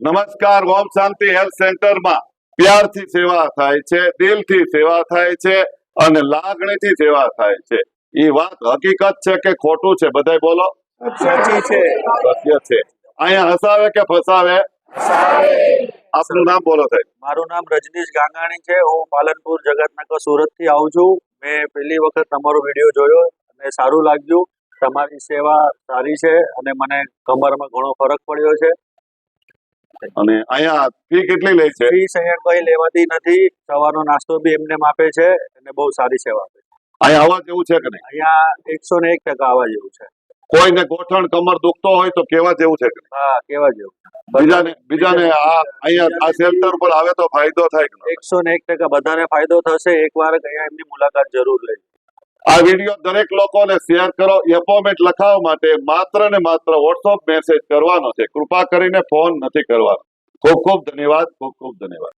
નમસ્કાર, ઓમ શાંતિ હેલ્થ સેન્ટરમાં પ્યારથી સેવા થાય છે, દિલથી સેવા થાય છે અને લાગણીથી સેવા થાય છે. એ વાત હકીકત છે કે ખોટું છે? બધાય બોલો. સાચી છે. સત્ય છે. અહીંયા હસાવે કે ફસાવે? આપનું નામ બોલો સાહેબ. મારું નામ રજનીશ ગાંગાણી છે. હું પાલનપુર જગતનગર સુરત થી આવું છું. મેં પહેલી વખત તમારો વિડીયો જોયો અને સારું લાગ્યું. તમારી સેવા સારી છે અને મને કમરમાં ઘણો ફરક પડ્યો છે. અને અહીંયા ફી કેટલી લે છે? ફીસ અહીંયા કઈ લેવાતી નથી. સવારનો નાસ્તો બી એમને આપે છે અને બહુ સારી સેવા આપે છે. અહીંયા આવવા જેવું છે કે નહીં? અહીંયા 101% આવવા જેવું છે. કોઈને ગોઠણ કમર દુખતો હોય તો કેવા જેવું છે કે નહીં? હા, કેવા જેવું. બીજાને આ અહીંયા આ સેન્ટર પર આવે તો ફાયદો થાય કે નહીં? 101% બધાને ફાયદો થશે. એકવાર અહીંયા એમની મુલાકાત જરૂર લેજો. આ વિડીયો દરેક લોકોને શેર કરો. એપોઇન્ટમેન્ટ લખાવવા માટે માત્ર ને માત્ર વોટ્સઅપ મેસેજ કરવાનો છે. કૃપા કરીને ફોન નથી કરવાનો. ખૂબ ખૂબ ધન્યવાદ. ખૂબ ખૂબ ધન્યવાદ.